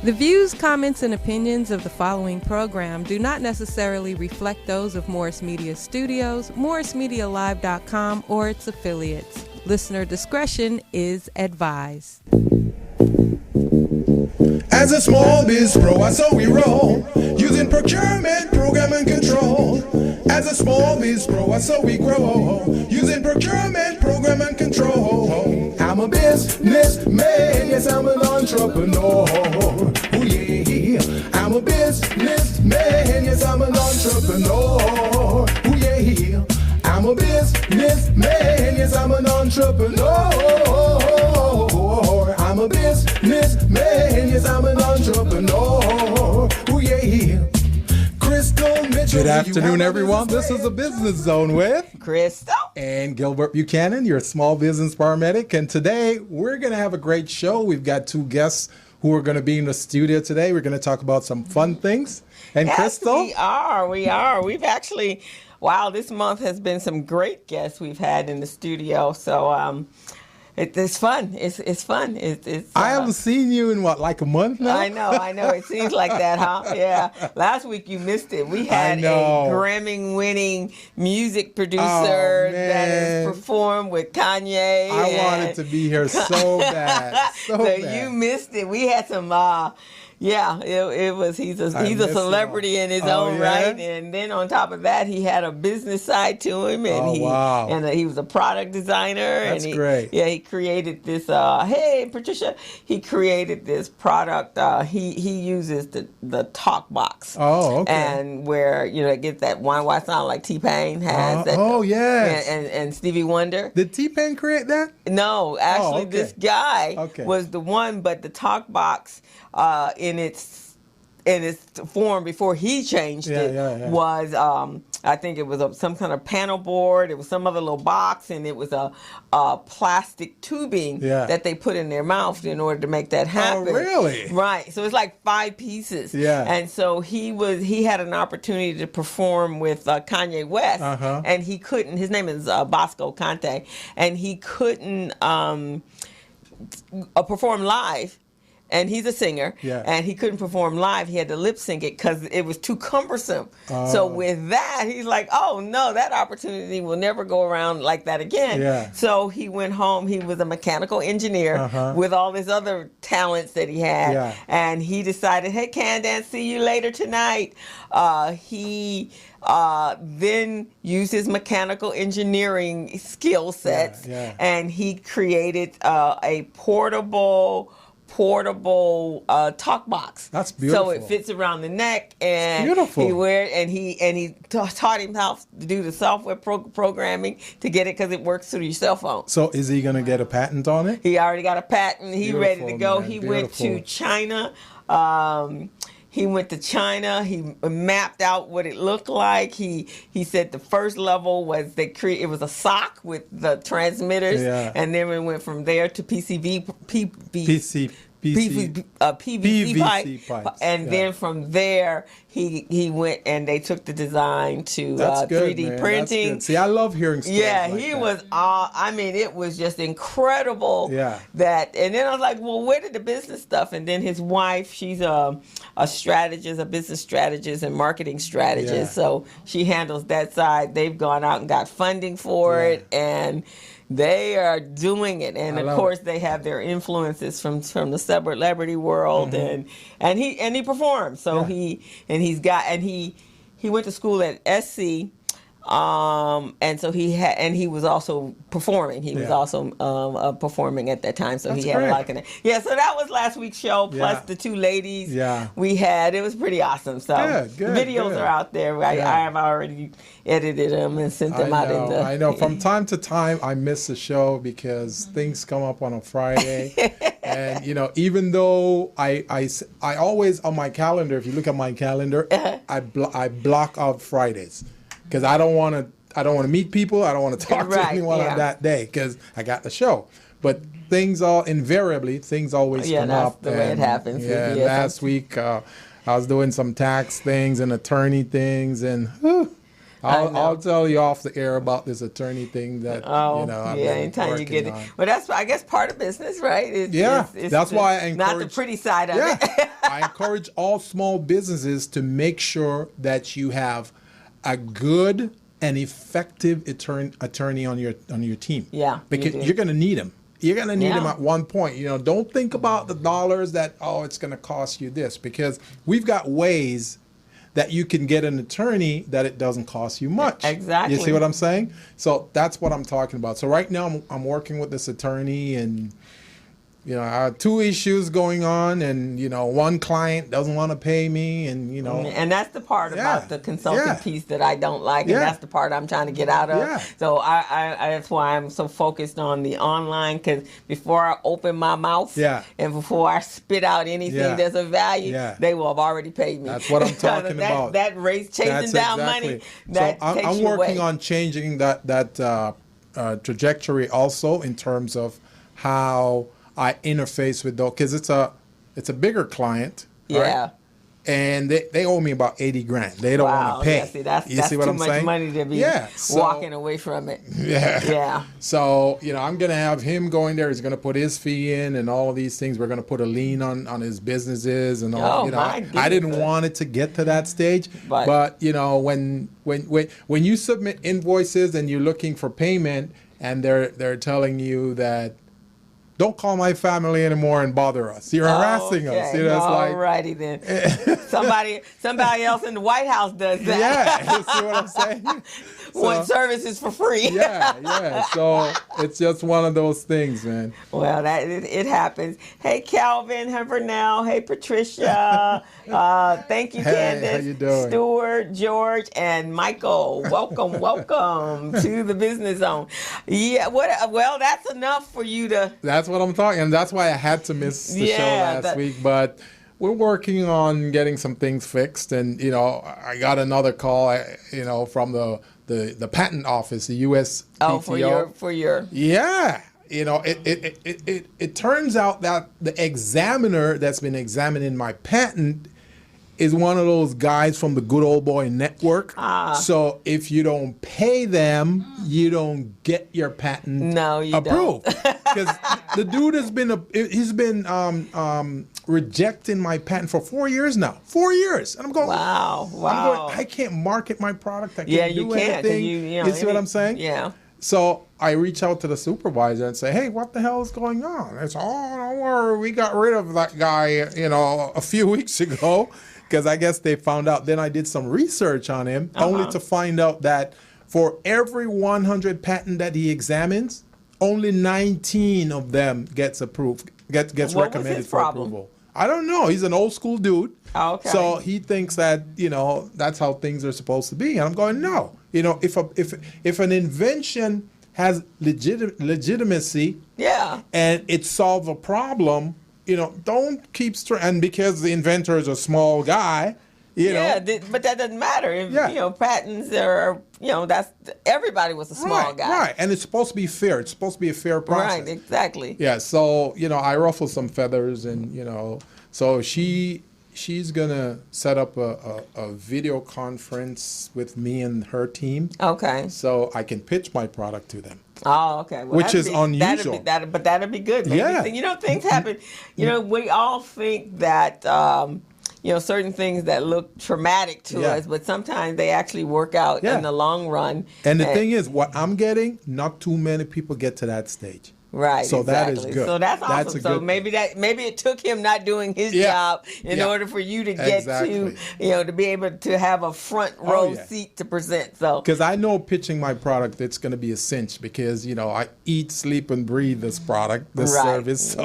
The views, comments, and opinions of the following program do not necessarily reflect those of Morris Media Studios, MorrisMediaLive.com, or its affiliates. Listener discretion is advised. As a small biz pro, that's how we roll, using procurement, program, and control. As a small biz pro, that's how we grow, using procurement, program, and control. I'm a businessman, yes, I'm an entrepreneur. Ooh, yeah. I'm a businessman, yes, I'm an entrepreneur. Ooh, yeah. I'm a businessman, yes, I'm an entrepreneur. I'm a businessman, yes, I'm an entrepreneur. Ooh, yeah. Crystal Mitchell. Good afternoon, everyone. This is the Business Zone with Crystal and Gilbert Buchanan, your small business paramedic. And today we're going to have a great show. We've got two guests who are going to be in the studio today. We're going to talk about some fun things. And yes, Crystal? We are. We've actually, wow, this month has been some great guests we've had in the studio. So, it's fun. It's fun. I haven't seen you in like a month now? I know. It seems like that, huh? Yeah. Last week you missed it. We had a Grammy-winning music producer that has performed with Kanye. I wanted to be here so bad. So bad. You missed it. We had some. It was. He's a celebrity in his own right, and then on top of that, he had a business side to him, and he was a product designer. That's and great. Yeah, he created this. Hey, Patricia, he created this product. He uses the talk box. Oh, okay. And where get that why sound like T-Pain has. Yes. And Stevie Wonder. Did T-Pain create that? No, actually, this guy was the one, but the talk box. In its form before he changed was I think it was some kind of panel board. It was some other little box, and it was a plastic tubing that they put in their mouth in order to make that happen. Oh, really? Right. So it's like 5 pieces. Yeah. And so he had an opportunity to perform with Kanye West, and he couldn't. His name is Bosco Conte, and he couldn't perform live. And he's a singer, and he couldn't perform live. He had to lip sync it because it was too cumbersome. So with that, he's like, oh, no, that opportunity will never go around like that again. Yeah. So he went home. He was a mechanical engineer with all his other talents that he had. Yeah. And he decided, hey, Candace, see you later tonight. He then used his mechanical engineering skill sets, and he created a portable talk box. That's beautiful. So it fits around the neck, and beautiful. he taught him how to do the software programming to get it because it works through your cell phone. So is he going to get a patent on it? He already got a patent. He's ready to go. Man. He went to China. He went to China. He mapped out what it looked like. He said the first level was it was a sock with the transmitters, and then we went from there to PVC pipe, and then from there he went and they took the design to 3D printing. See, I love hearing stories like he that. was it was just incredible. That, and then I was like, well, where did the business stuff? And then his wife, she's a strategist, a business strategist and marketing strategist, so she handles that side. They've gone out and got funding for it, and they are doing it, and of course they have their influences from the celebrity world, and he performs. So he went to school at SC, and so he was also performing. He was also performing at that time. So That's he had great. a lot of that. So that was last week's show. Plus the two ladies we had. It was pretty awesome. So the videos are out there. I have already edited them and sent them out in the. I know. From time to time, I miss the show because things come up on a Friday, and even though I always on my calendar. If you look at my calendar, I block out Fridays. Because I don't want to meet people. I don't want to talk to anyone on that day because I got the show. But things always come up. That's the way it happens. Last week I was doing some tax things and attorney things, and I'll tell you off the air about this attorney thing that I've been anytime you get it. on. Well, that's, I guess, part of business, right? It's that's why I encourage, not the pretty side of it. I encourage all small businesses to make sure that you have a good and effective attorney on your team. Yeah, because you're going to need them. You're going to need them at one point. Don't think about the dollars that, it's going to cost you this, because we've got ways that you can get an attorney that it doesn't cost you much. Exactly. You see what I'm saying? So that's what I'm talking about. So right now I'm working with this attorney, and I have 2 issues going on, and one client doesn't want to pay me, and and that's the part about the consulting piece that I don't like, and that's the part I'm trying to get out of. So I that's why I'm so focused on the online, because before I open my mouth and before I spit out anything that's of value, they will have already paid me. That's what I'm talking about. That race chasing down money. That I'm working on changing that trajectory also, in terms of how I interface with those, because it's a bigger client, right? And they owe me about $80,000. They don't want to pay. Yeah, see, that's see what too I'm much saying? money to be walking away from it. Yeah. So I'm gonna have him going there. He's gonna put his fee in and all of these things. We're gonna put a lien on his businesses and all. I didn't want it to get to that stage, but when you submit invoices and you're looking for payment, and they're telling you that, don't call my family anymore and bother us. You're harassing us. Alrighty then. Somebody else in the White House does that. Yeah, you see what I'm saying? Want services for free. Yeah. So it's just one of those things, man. Well, it happens. Hey, Calvin, hey, Vernell, hey, Patricia. Thank you, Candace, how you doing? Stuart, George, and Michael. Welcome to the Business Zone. Yeah, well, that's enough for you to... That's what I'm talking, and that's why I had to miss the show last week, but we're working on getting some things fixed, and I got another call from the patent office, the US PTO. For your it turns out that the examiner that's been examining my patent is one of those guys from the Good Old Boy Network. So if you don't pay them, you don't get your patent approved. Because the dude has been rejecting my patent for 4 years now. 4 years. And I'm going, I can't market my product. I can't do anything. You see what I'm saying? Yeah. So I reach out to the supervisor and say, hey, what the hell is going on? It's, don't worry, we got rid of that guy, a few weeks ago. Because I guess they found out. Then I did some research on him, only to find out that for every 100 patent that he examines, only 19 of them gets approved, gets recommended for approval. I don't know. He's an old school dude. So he thinks that, that's how things are supposed to be. And I'm going, no. If an invention has legitimacy and it solves a problem, don't keep and because the inventor is a small guy, but that doesn't matter. If, patents are, that's everybody was a small guy. Right, and it's supposed to be fair. It's supposed to be a fair process. Right, exactly. Yeah, so, I ruffle some feathers, and, so she's going to set up a video conference with me and her team. Okay. So I can pitch my product to them. Oh, okay. Well, which is unusual. But that'd be good. Maybe, things happen. We all think that, certain things that look traumatic to us, but sometimes they actually work out in the long run. And the thing is, what I'm getting, not too many people get to that stage. Right. So exactly. that is good. So that's awesome. So maybe it took him not doing his job in order for you to get to, to be able to have a front row seat to present. So because I know pitching my product, it's going to be a cinch because I eat, sleep, and breathe this product, this service. So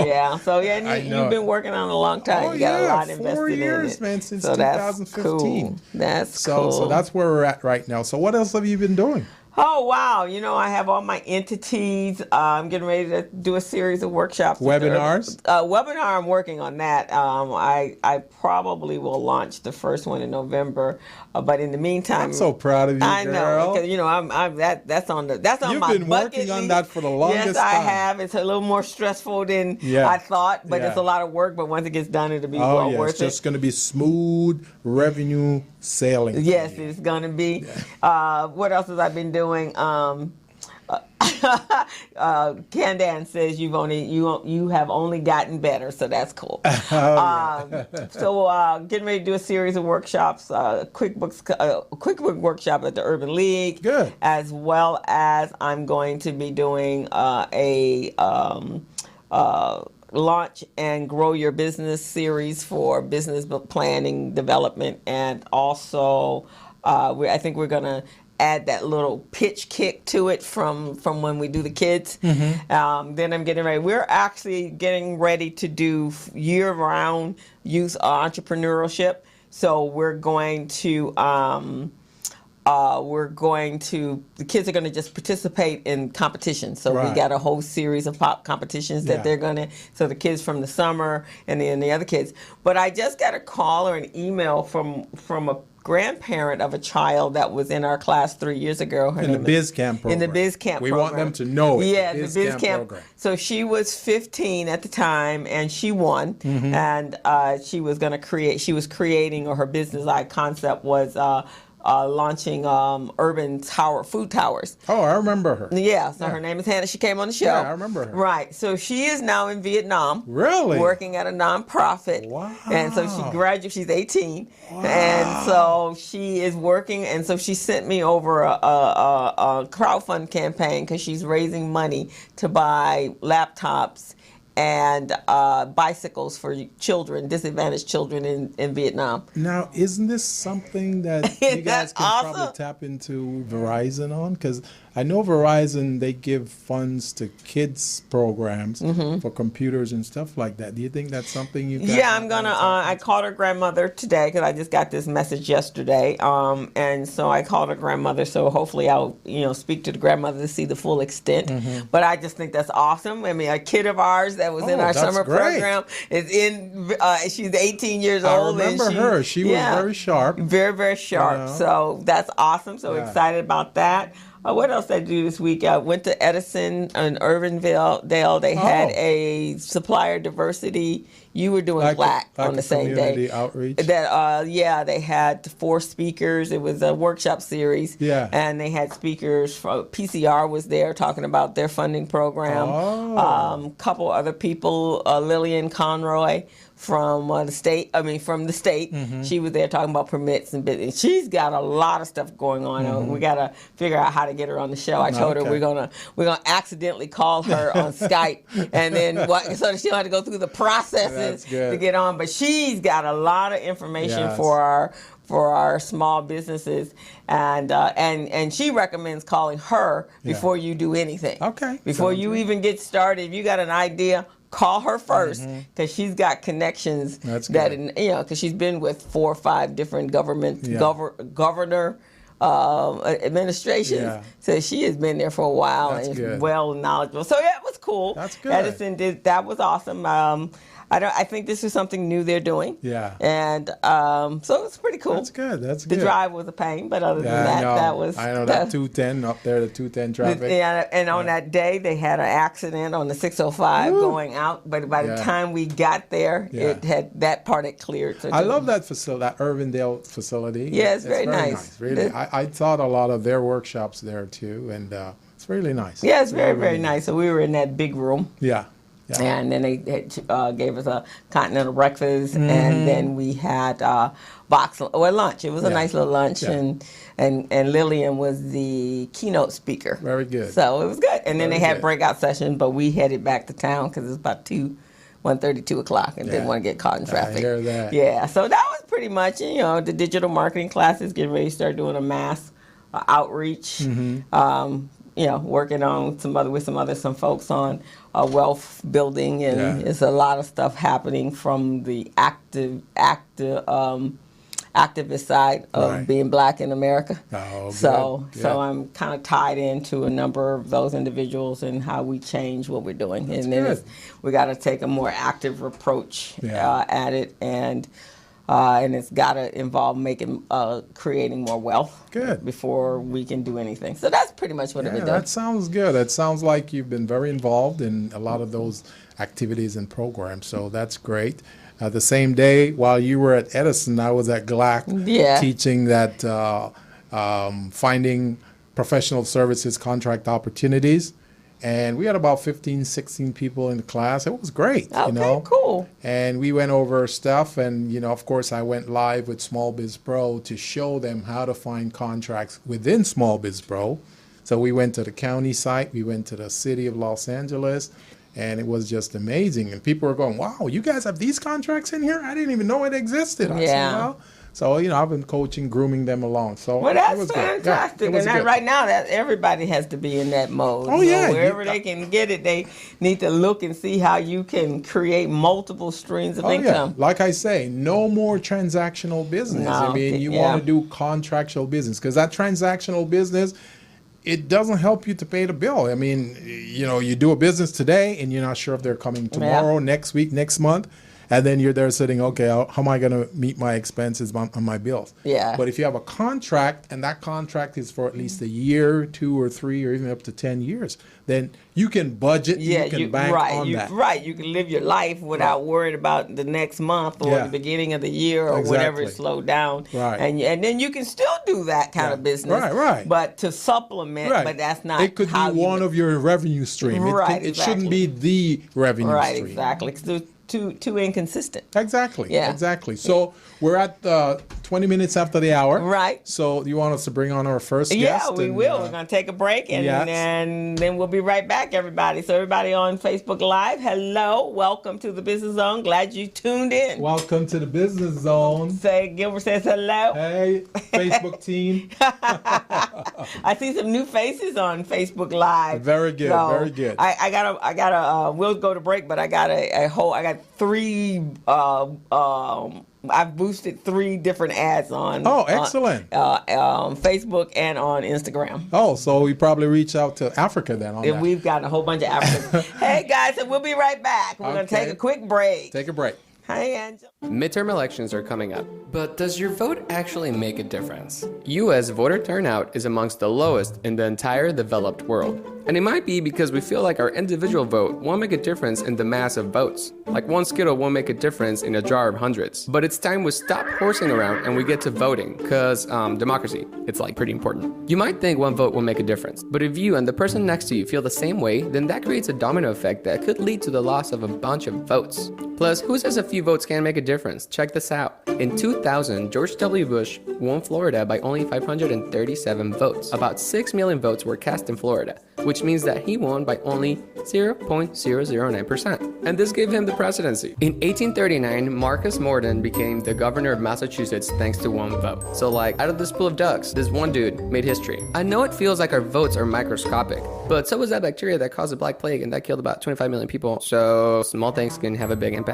you've been working on it a long time. You got a lot invested in it. 4 years, man, since so 2015. That's cool. So that's where we're at right now. So what else have you been doing? Oh, wow. You know, I have all my entities. I'm getting ready to do a series of workshops. Webinars? Webinar, I'm working on that. I probably will launch the first one in November. But in the meantime, I'm so proud of you, I girl. know, because, you know, that's on my bucket You've been working on that for the longest time. Yes, I time. have. It's a little more stressful than I thought, but it's a lot of work. But once it gets done, it'll be well worth it. It's just going to be smooth revenue sailing. Yes, it's going to be. Yeah. What else have I been doing? Candan says you have only gotten better, so that's cool. So getting ready to do a series of workshops, QuickBook workshop at the Urban League. Good. As well as I'm going to be doing a launch and grow your business series for business planning development, and also I think we're gonna add that little pitch kick to it from when we do the kids. Mm-hmm. Then I'm getting ready. We're actually getting ready to do year-round youth entrepreneurship. So we're going to the kids are going to just participate in competitions. So we got a whole series of competitions that they're going to, so the kids from the summer and then the other kids. But I just got a call or an email from a grandparent of a child that was in our class 3 years ago. In the Biz Camp program. In the Biz Camp program. We want them to know it. Yeah, the Biz Camp program. So she was 15 at the time, and she won. Mm-hmm. And she was creating, or her business concept was launching urban food towers. Oh, I remember her. Yeah, so her name is Hannah. She came on the show. Yeah, I she Right, so she is now in Vietnam. Really? Working at a nonprofit. Wow. And so she graduated, she's 18. Wow. And so she is working, and so she sent me over a crowdfund campaign because she's raising money to buy laptops and bicycles for children, disadvantaged children in Vietnam. Now, isn't this something that you guys can probably tap into Verizon on? Because I know Verizon, they give funds to kids programs for computers and stuff like that. Do you think that's something you guys I'm going to, I called her grandmother today because I just got this message yesterday. And so I called her grandmother, so hopefully I'll, speak to the grandmother to see the full extent. But I just think that's awesome. I mean, a kid of ours that was in our summer program is she's 18 years old. I remember her. She was very sharp. Very, very sharp. So that's awesome. So excited about that. What else did I do this week? I went to Edison in Irvingdale. They had a supplier diversity. You were doing Black on the same day. Outreach. That they had 4 speakers. It was a workshop series. Yeah. And they had speakers from PCR was there talking about their funding program. Couple other people, Lillian Conroy from the state. She was there talking about permits and business. She's got a lot of stuff going on. We got to figure out how to get her on the show. I told her we're gonna accidentally call her on Skype, and then so that she don't have to go through the processes to get on. But she's got a lot of information for our small businesses, and she recommends calling her before you do anything. Okay. Before you even get started, if you got an idea, call her first because she's got connections. That's good. Because she's been with 4 or 5 different governor administrations. Yeah. So she has been there for a while. That's and good. Is well knowledgeable. So it was cool. That's good. Edison that was awesome. I think this is something new they're doing. Yeah. And so it's pretty cool. That's good. The drive was a pain, but other than that, that was. I know that 210 up there, the 210 traffic. And on that day, they had an accident on the 605 going out. But by the time we got there, it had that part had cleared. So I love that facility, that Irvingdale facility. Yeah, it's very nice. Really, I taught a lot of their workshops there too, and it's really nice. Yeah, it's very, very nice. So we were in that big room. Yeah. Yeah. And then they gave us a continental breakfast, and then we had lunch. It was a nice little lunch, and Lillian was the keynote speaker. Very good. So it was good. And then they had breakout sessions, but we headed back to town because it was about 1:30, 2 o'clock, and didn't want to get caught in traffic. I hear that. Yeah, so that was pretty much the digital marketing classes. Getting ready to start doing a mass outreach. Working on some folks on wealth building, and it's a lot of stuff happening from the activist side of being Black in America. Oh, so good. So I'm kind of tied into a number of those individuals and how we change what we're doing. That's and then good. we got to take a more active approach at it, and it's got to involve creating more wealth before we can do anything. So that's pretty much what we've done. That sounds good. It sounds like you've been very involved in a lot of those activities and programs. So that's great. The same day, while you were at Edison, I was at GLAC teaching that finding professional services contract opportunities. And we had about 15, 16 people in the class. It was great. Okay, cool. And we went over stuff. And, of course, I went live with SmallBizPro to show them how to find contracts within SmallBizPro. So we went to the county site. We went to the city of Los Angeles. And it was just amazing. And people were going, wow, you guys have these contracts in here? I didn't even know it existed. I said, well, so, I've been coaching, grooming them along. So that's fantastic. And right now, that everybody has to be in that mode. Oh, yeah. Wherever they can get it, they need to look and see how you can create multiple streams of income. Yeah. Like I say, no more transactional business. No, you want to do contractual business, because that transactional business, it doesn't help you to pay the bill. You do a business today and you're not sure if they're coming tomorrow, next week, next month. And then you're there sitting, okay, how am I going to meet my expenses on my bills? Yeah. But if you have a contract, and that contract is for at least a year, 2 or 3, or even up to 10 years, then you can budget, you can bank on that. Right, you can live your life without worrying about the next month or the beginning of the year or whenever it slowed down. Right. And then you can still do that kind of business. Right. But to supplement, but that's not it could be one of your revenue stream. It shouldn't be the revenue stream. Right, exactly. Too inconsistent. Exactly. Yeah. Exactly. So we're at 20 minutes after the hour. Right. So do you want us to bring on our first guest? Yeah, we will. We're going to take a break and then we'll be right back, everybody. So everybody on Facebook Live, hello. Welcome to the Business Zone. Glad you tuned in. Welcome to the Business Zone. Gilbert says hello. Hey, Facebook team. I see some new faces on Facebook Live. Very good. So very good. I gotta we'll go to break, but I got I got 3 I've boosted 3 different ads on excellent. On Facebook and on Instagram. Oh, so we probably reach out to Africa then on that. We've got a whole bunch of Africans. Hey guys, we'll be right back. We're gonna take a quick break. Take a break. Hi, Angela. Midterm elections are coming up, but does your vote actually make a difference? U.S. voter turnout is amongst the lowest in the entire developed world. And it might be because we feel like our individual vote won't make a difference in the mass of votes. Like one Skittle won't make a difference in a jar of hundreds. But it's time we stop horsing around and we get to voting, because democracy, it's pretty important. You might think one vote will make a difference, but if you and the person next to you feel the same way, then that creates a domino effect that could lead to the loss of a bunch of votes. Plus, who says a few votes can't make a difference? Check this out. In 2000, George W. Bush won Florida by only 537 votes. About 6 million votes were cast in Florida, which means that he won by only 0.009%. And this gave him the presidency. In 1839, Marcus Morden became the governor of Massachusetts thanks to one vote. So out of this pool of ducks, this one dude made history. I know it feels like our votes are microscopic, but so was that bacteria that caused the Black Plague and that killed about 25 million people. So small things can have a big impact.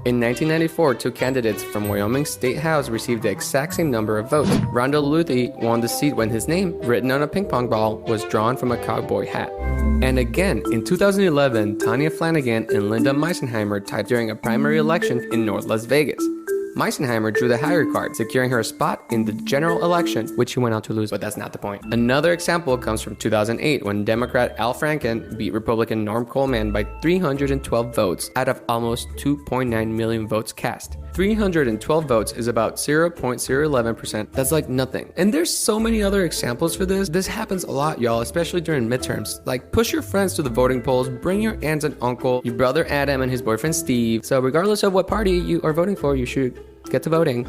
In 1994, 2 candidates from Wyoming State House received the exact same number of votes. Randall Luthi won the seat when his name, written on a ping pong ball, was drawn from a cowboy hat. And again, in 2011, Tanya Flanagan and Linda Meisenheimer tied during a primary election in North Las Vegas. Meisenheimer drew the higher card, securing her a spot in the general election, which she went on to lose, but that's not the point. Another example comes from 2008, when Democrat Al Franken beat Republican Norm Coleman by 312 votes out of almost 2.9 million votes cast. 312 votes is about 0.011%. That's nothing. And there's so many other examples for this. This happens a lot, y'all, especially during midterms. Push your friends to the voting polls, bring your aunt and uncle, your brother Adam and his boyfriend Steve. So regardless of what party you are voting for, you should get to voting.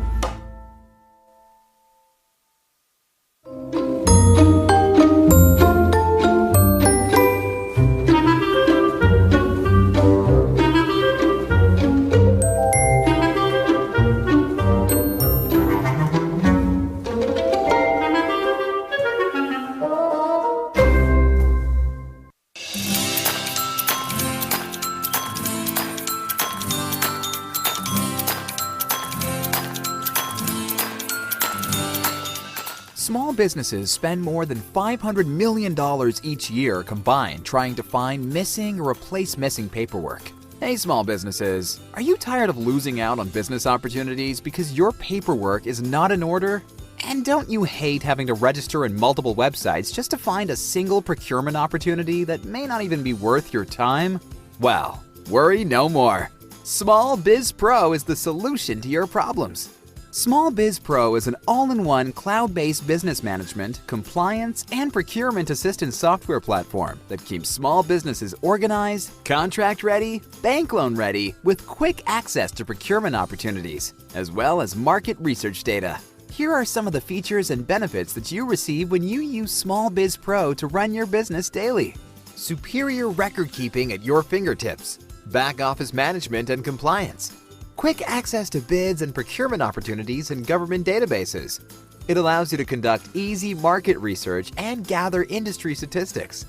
Small businesses spend more than $500 million each year combined trying to find missing or replace missing paperwork. Hey small businesses, are you tired of losing out on business opportunities because your paperwork is not in order? And don't you hate having to register in multiple websites just to find a single procurement opportunity that may not even be worth your time? Well, worry no more. SmallBizPro is the solution to your problems. SmallBizPro is an all-in-one cloud-based business management, compliance, and procurement assistance software platform that keeps small businesses organized, contract-ready, bank loan-ready, with quick access to procurement opportunities, as well as market research data. Here are some of the features and benefits that you receive when you use SmallBizPro to run your business daily. Superior record keeping at your fingertips, back office management and compliance, quick access to bids and procurement opportunities in government databases. It allows you to conduct easy market research and gather industry statistics,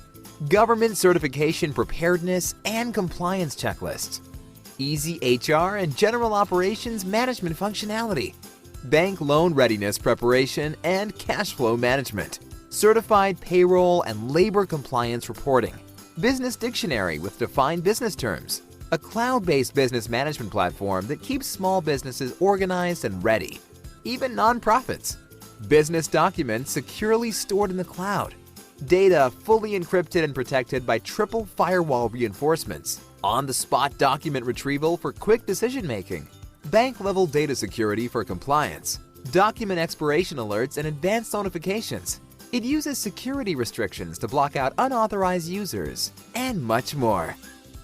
government certification preparedness and compliance checklists, easy HR and general operations management functionality, bank loan readiness preparation and cash flow management, certified payroll and labor compliance reporting, business dictionary with defined business terms, a cloud-based business management platform that keeps small businesses organized and ready, even nonprofits, business documents securely stored in the cloud, data fully encrypted and protected by triple firewall reinforcements, on-the-spot document retrieval for quick decision-making, bank-level data security for compliance, document expiration alerts and advanced notifications. It uses security restrictions to block out unauthorized users, and much more.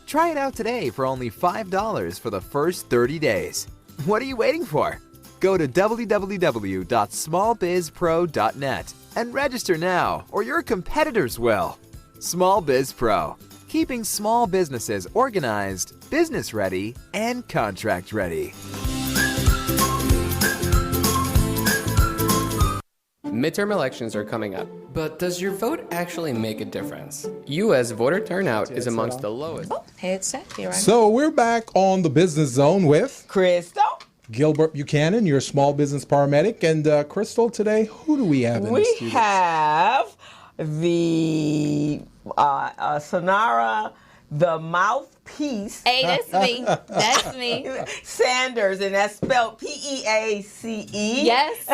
Try it out today for only $5 for the first 30 days. What are you waiting for? Go to www.smallbizpro.net and register now, or your competitors will. SmallBizPro, keeping small businesses organized, business ready, and contract ready. Midterm elections are coming up, but does your vote actually make a difference? U.S. voter turnout is amongst the lowest. Oh, headset here. So we're back on the Business Zone with Crystal. Gilbert Buchanan, your small business paramedic. And Crystal, today, who do we have in the studio? We have the Shanara, the MouthPeace. Hey, that's me. That's me. Sanders, and that's spelled Peace. Yes.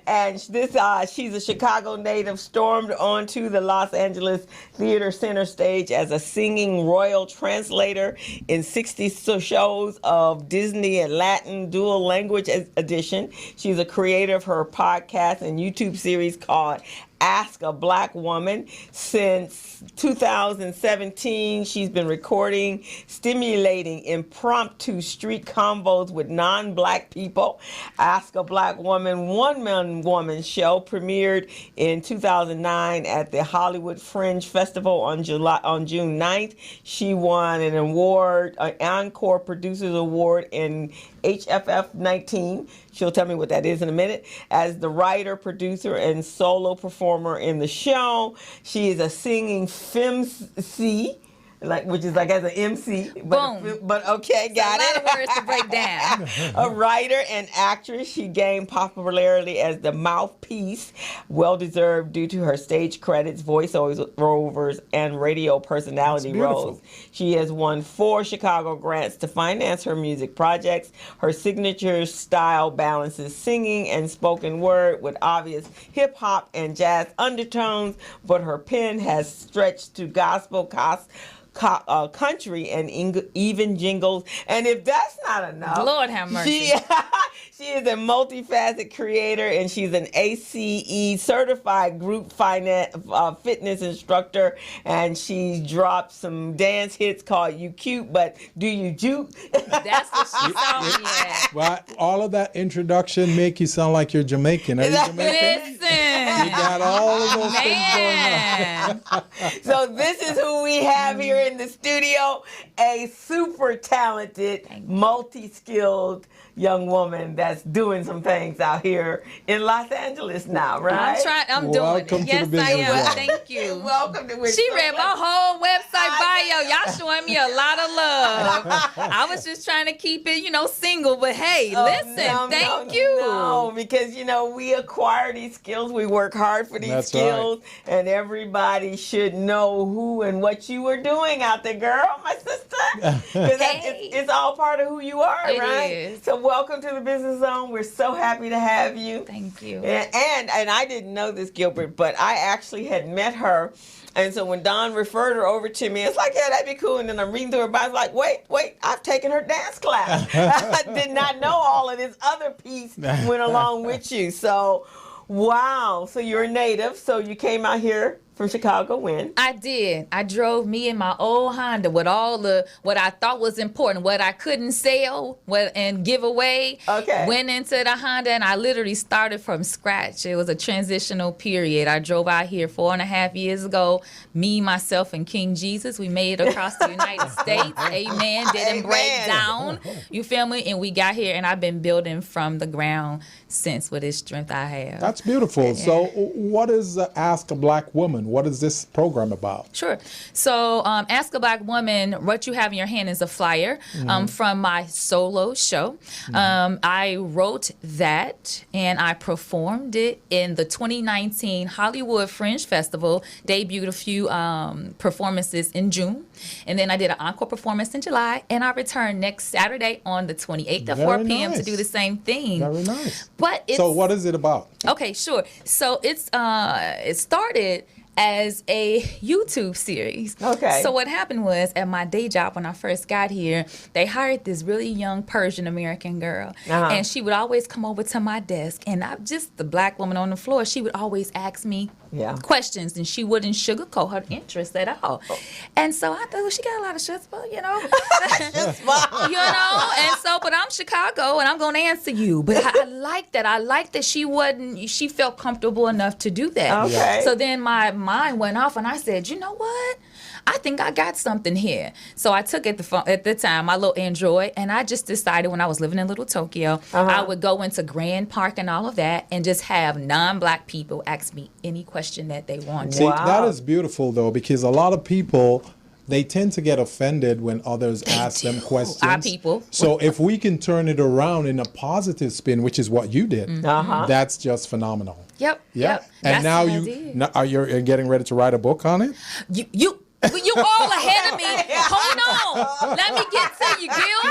And this, she's a Chicago native, stormed onto the Los Angeles Theater Center stage as a singing royal translator in 60 shows of Disney and Latin dual language edition. She's a creator of her podcast and YouTube series called Ask a Black Woman. Since 2017, she's been recording stimulating impromptu street convos with non-black people. Ask a Black Woman, One Man Woman show premiered in 2009 at the Hollywood Fringe Festival on June 9th. She won an award, an Encore Producers Award in HFF 19. She'll tell me what that is in a minute. As the writer, producer, and solo performer in the show, she is a singing femc, which is like as an MC. But okay, got it. A lot of words to break down. A writer and actress, she gained popularity as the MouthPeace, well-deserved due to her stage credits, voiceovers, and radio personality roles. She has won 4 Chicago grants to finance her music projects. Her signature style balances singing and spoken word with obvious hip-hop and jazz undertones, but her pen has stretched to gospel, country, and even jingles. And if that's not enough, Lord have mercy. She is a multifaceted creator, and she's an ACE certified group fitness instructor, and she dropped some dance hits called You Cute, But Do You Juke? That's what she saw me at. Well, all of that introduction make you sound like you're Jamaican. Are you Jamaican? Listen. You got all of those things going on. So this is who we have here in the studio, a super talented, multi-skilled young woman that's doing some things out here in Los Angeles now, right? I'm doing it. Yes, I am. Thank you. Welcome to She read my whole website bio. Y'all showing me a lot of love. I was just trying to keep it, single. But hey, listen, thank you. No, because we acquire these skills. We work hard for these skills, and everybody should know who and what you were doing out there, girl, my sister. Because it's all part of who you are, right? It is. So welcome to the Business Zone. We're so happy to have you. Thank you. And I didn't know this, Gilbert, but I actually had met her. And so when Don referred her over to me, it's like, yeah, that'd be cool. And then I'm reading through her bio, I was like, wait, I've taken her dance class. I did not know all of this other piece went along with you. So, wow. So you're a native. So you came out here from Chicago when? I did. I drove me in my old Honda with all what I thought was important, what I couldn't sell and give away. Okay. Went into the Honda and I literally started from scratch. It was a transitional period. I drove out here 4.5 years ago. Me, myself, and King Jesus. We made it across the United States. Amen. Didn't break down. You feel me? And we got here and I've been building from the ground since with this strength I have. That's beautiful. Yeah. So what is Ask a Black Woman? What is this program about? Sure. So Ask a Black Woman, what you have in your hand is a flyer from my solo show. I wrote that and I performed it in the 2019 Hollywood Fringe Festival, debuted a few performances in June. And then I did an encore performance in July, and I returned next Saturday on the 28th at 4 p.m. to do the same thing. Very nice. But so what is it about? Okay, sure. So it started as a YouTube series. Okay. So what happened was, at my day job when I first got here, they hired this really young Persian American girl, and she would always come over to my desk, and I'm just the black woman on the floor. She would always ask me questions, and she wouldn't sugarcoat her interest at all. And so I thought, well, she got a lot of chutzpah, And so, but I'm Chicago, and I'm going to answer you. But I like that. I like that she felt comfortable enough to do that. Okay. So then my mind went off, and I said, you know what? I think I got something here. So I took at the time my little Android, and I just decided when I was living in Little Tokyo, I would go into Grand Park and all of that, and just have non-black people ask me any question that they wanted. See, that is beautiful though, because a lot of people, they tend to get offended when others ask them questions. Our people. So if we can turn it around in a positive spin, which is what you did, that's just phenomenal. Yep. And now you're getting ready to write a book on it? You all ahead of me. Hold on. Let me get to you, Gil.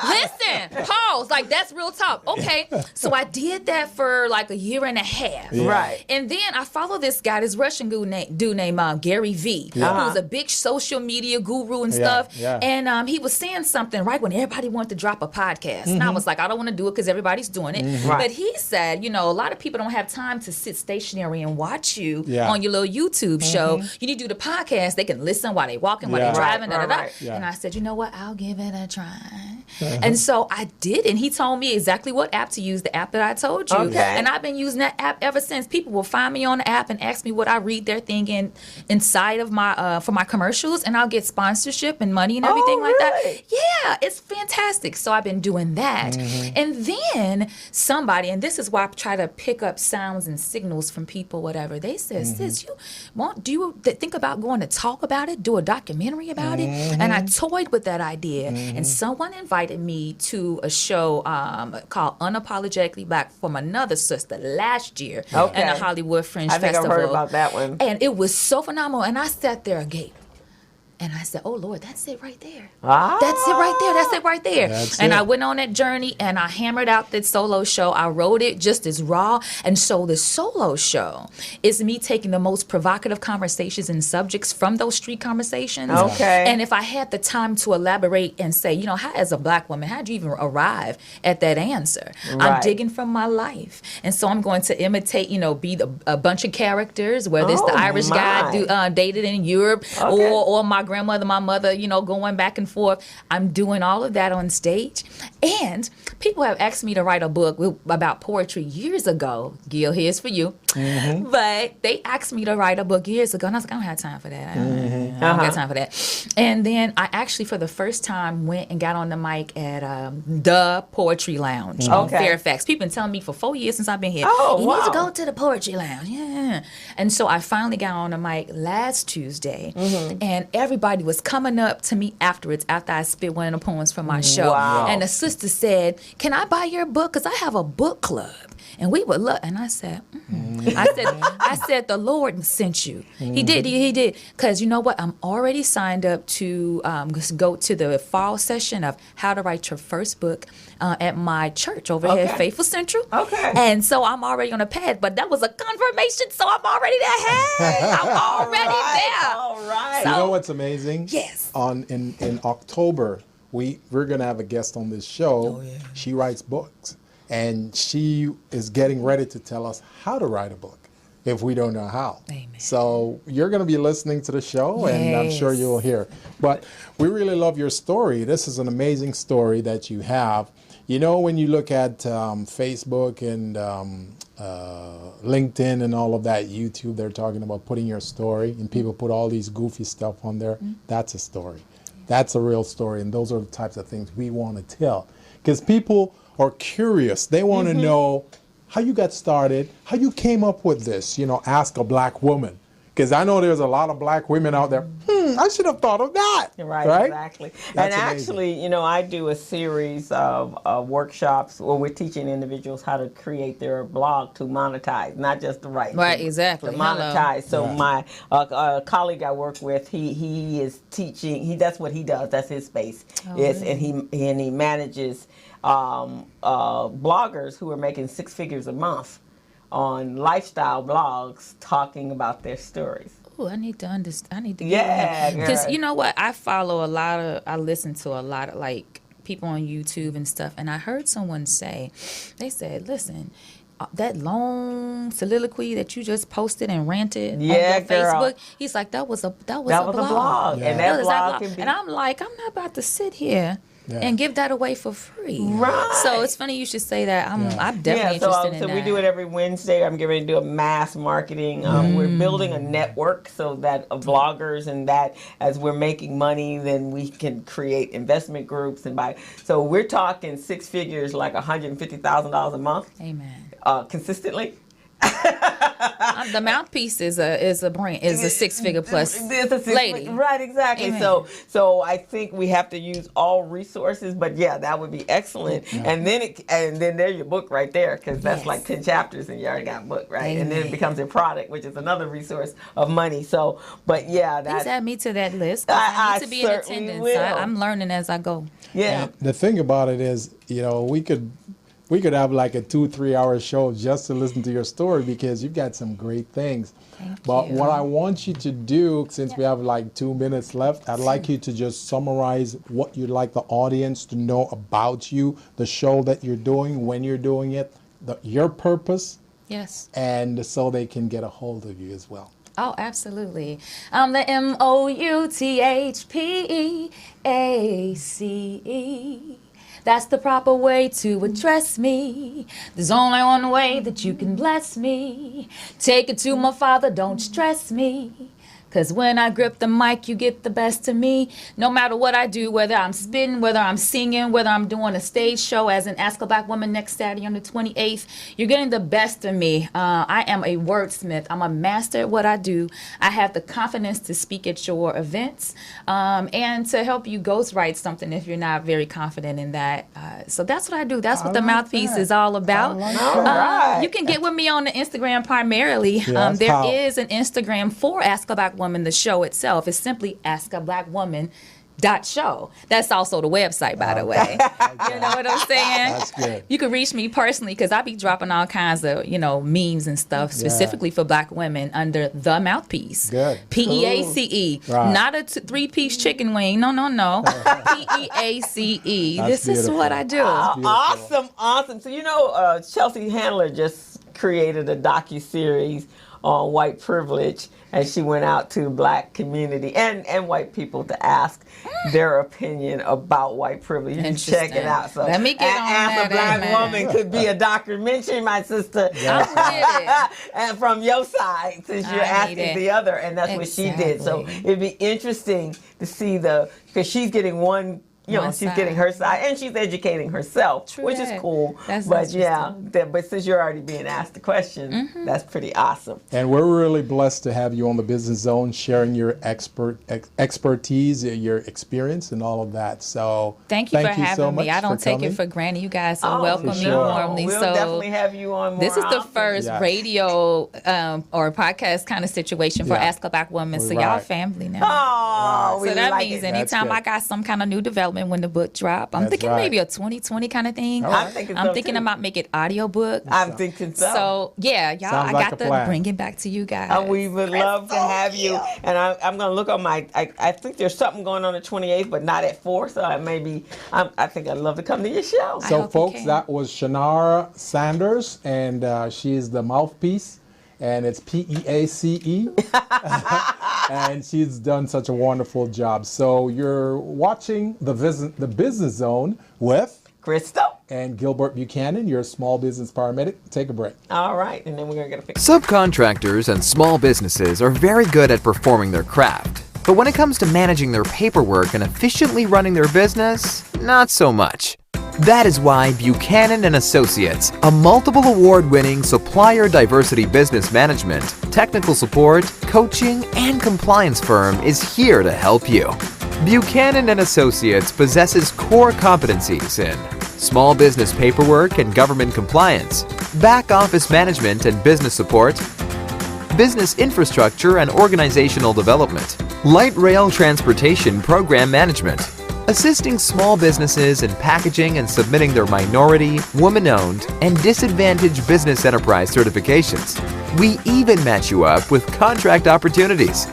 Listen, pause. Like, that's real talk. Okay. So I did that for like a year and a half. Yeah. Right. And then I follow this guy, this Russian dude named Gary V, who's a big social media guru and stuff. Yeah. And he was saying something right when everybody wanted to drop a podcast. And I was like, I don't want to do it because everybody's doing it. But he said, a lot of people don't have time to sit stationary and watch you on your little YouTube show. You need to do the podcast. They can listen while they walking, while they driving, And I said, you know what? I'll give it a try. And so I did, and he told me exactly what app to use, the app that I told you. Okay. And I've been using that app ever since. People will find me on the app and ask me what I read their thing inside of my for my commercials, and I'll get sponsorship and money and everything like that. Yeah, it's fantastic. So I've been doing that. And then somebody, and this is why I try to pick up sounds and signals from people, whatever. They said, sis, do you think about going to talk about it, do a documentary about it? And I toyed with that idea, and someone invited me to a show called Unapologetically Black from another sister last year in the Hollywood Fringe Festival. I think I've heard about that one. And it was so phenomenal, and I sat there agape. And I said, oh, Lord, that's it right there. Ah. That's it right there. That's it right there. And I went on that journey, and I hammered out that solo show. I wrote it just as raw. And so the solo show is me taking the most provocative conversations and subjects from those street conversations. Okay. And if I had the time to elaborate and say, how, as a black woman, how'd you even arrive at that answer? I'm digging from my life. And so I'm going to imitate, be a bunch of characters, whether it's the Irish guy dated in Europe or my grandmother, my mother, going back and forth. I'm doing all of that on stage. And people have asked me to write a book about poetry years ago. Gil, here's for you. But they asked me to write a book years ago, and I was like, I don't have time for that. I don't got time for that. And then I actually, for the first time, went and got on the mic at the Poetry Lounge in Fairfax. People been telling me for 4 years since I've been here, you need to go to the Poetry Lounge. Yeah. And so I finally got on the mic last Tuesday, and everybody was coming up to me afterwards after I spit one of the poems from my show. Wow. And the sister said, can I buy your book? Because I have a book club. And we would look, and I said, I said, the Lord sent you. He did. Because you know what? I'm already signed up to go to the fall session of how to write your first book at my church over here at Faithful Central. Okay. And so I'm already on a path, but that was a confirmation, so I'm already there. Hey, I'm already there. All right. So, you know what's amazing? Yes. In October, we're going to have a guest on this show. She writes books. And she is getting ready to tell us how to write a book if we don't know how. Amen. So you're going to be listening to the show, and I'm sure you'll hear. But we really love your story. This is an amazing story that you have. You know, when you look at Facebook and LinkedIn and all of that, YouTube, they're talking about putting your story, and people put all these goofy stuff on there. That's a story. That's a real story, and those are the types of things we want to tell. Because people are curious. They want to know how you got started, how you came up with this, ask a black woman. Because I know there's a lot of black women out there, I should have thought of that. Right? Exactly. That's actually, I do a series of workshops where we're teaching individuals how to create their blog to monetize, not just to write. Right, exactly. To monetize. So my colleague I work with, he is teaching, that's what he does, that's his space. And he manages bloggers who are making 6 figures a month on lifestyle blogs talking about their stories. Oh, I need to understand. I need to get because you know what? I listen to a lot of like people on YouTube and stuff, and I heard someone say, they said, listen, that long soliloquy that you just posted and ranted on your Facebook, he's like, that was a blog. And that blog can be... And I'm like, I'm not about to sit here and give that away for free. Right. So it's funny you should say that. I'm definitely interested in that. So we do it every Wednesday. I'm getting ready to do a mass marketing. We're building a network so that vloggers and that as we're making money, then we can create investment groups and buy. So we're talking 6 figures, like $150,000 a month. Amen. Consistently. The MouthPeace is a brand, is a 6-figure plus lady. Right, exactly. Amen. So I think we have to use all resources, but that would be excellent. Yeah. And then there's your book right there, because that's like 10 chapters and you already got a book, right? Amen. And then it becomes a product, which is another resource of money. So, but please add me to that list. I need to be in attendance. I'm learning as I go. Yeah. The thing about it is, we could have like a 2-3 hour show just to listen to your story, because you've got some great things. But what I want you to do, since we have like 2 minutes left, I'd like you to just summarize what you'd like the audience to know about you, the show that you're doing, when you're doing it, your purpose. Yes. And so they can get a hold of you as well. Oh, absolutely. I'm the MouthPeace. That's the proper way to address me. There's only one way that you can bless me. Take it to my Father, don't stress me. 'Cause when I grip the mic, you get the best of me. No matter what I do, whether I'm spitting, whether I'm singing, whether I'm doing a stage show as an Ask a Black Woman next Saturday on the 28th, you're getting the best of me. I am a wordsmith. I'm a master at what I do. I have the confidence to speak at your events and to help you ghostwrite something if you're not very confident in that. So that's what I do. That's what the MouthPeace is all about. You can get with me on the Instagram primarily. There is an Instagram for Ask a Black Woman. The show itself is simply askablackwoman.show. That's also the website, by the way. You know what I'm saying? That's good. You can reach me personally, because I be dropping all kinds of, memes and stuff specifically for black women under the MouthPeace. Good. PEACE. Right. Not a 3-piece chicken wing. No. PEACE. This is what I do. Awesome. So Chelsea Handler just created a docuseries on white privilege, and she went out to the black community and white people to ask their opinion about white privilege. You can check it out. So let me get on As a black woman could be a documentary, my sister. I'm with it. And from your side, since you're asking the other, and that's what she did. So it'd be interesting to see because she's getting one. She's getting her side, and she's educating herself, which is cool. But since you're already being asked the question, that's pretty awesome. And we're really blessed to have you on the Business Zone, sharing your expertise, your experience, and all of that. So thank you for having me. I don't take it for granted. You guys are welcome me warmly. We'll definitely have you on more. This is the first radio or podcast kind of situation for Ask a Black Woman. So y'all family now. Oh, so that means anytime I got some kind of new development when the book drop, I'm thinking maybe a 2020 kind of thing. I'm thinking about making audio book. I'm thinking so. So y'all, I got to bring it back to you guys. We would love to have you. And I'm going to look on I think there's something going on the 28th, but not at 4. So I think I'd love to come to your show. So folks, that was Shanara Sanders, and she is the MouthPeace. And it's PEACE. And she's done such a wonderful job. So you're watching the Business Zone with Crystal and Gilbert Buchanan, your small business paramedic. Take a break. All right, and then we're going to get a picture. Subcontractors and small businesses are very good at performing their craft. But when it comes to managing their paperwork and efficiently running their business, not so much. That is why Buchanan & Associates, a multiple award-winning supplier diversity business management, technical support, coaching, and compliance firm is here to help you. Buchanan & Associates possesses core competencies in small business paperwork and government compliance, back office management and business support, business infrastructure and organizational development, light rail transportation program management, assisting small businesses in packaging and submitting their minority, woman-owned, and disadvantaged business enterprise certifications. We even match you up with contract opportunities.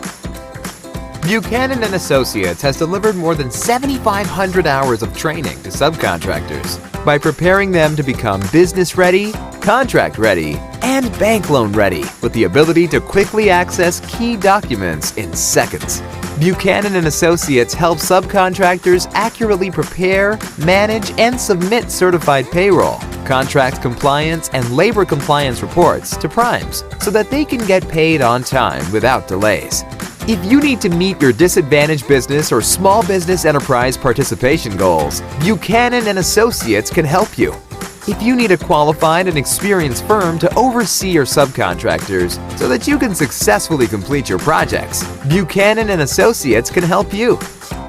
Buchanan & Associates has delivered more than 7,500 hours of training to subcontractors by preparing them to become business-ready, contract-ready, and bank loan-ready with the ability to quickly access key documents in seconds. Buchanan & Associates helps subcontractors accurately prepare, manage, and submit certified payroll, contract compliance, and labor compliance reports to primes so that they can get paid on time without delays. If you need to meet your disadvantaged business or small business enterprise participation goals, Buchanan & Associates can help you. If you need a qualified and experienced firm to oversee your subcontractors so that you can successfully complete your projects, Buchanan & Associates can help you.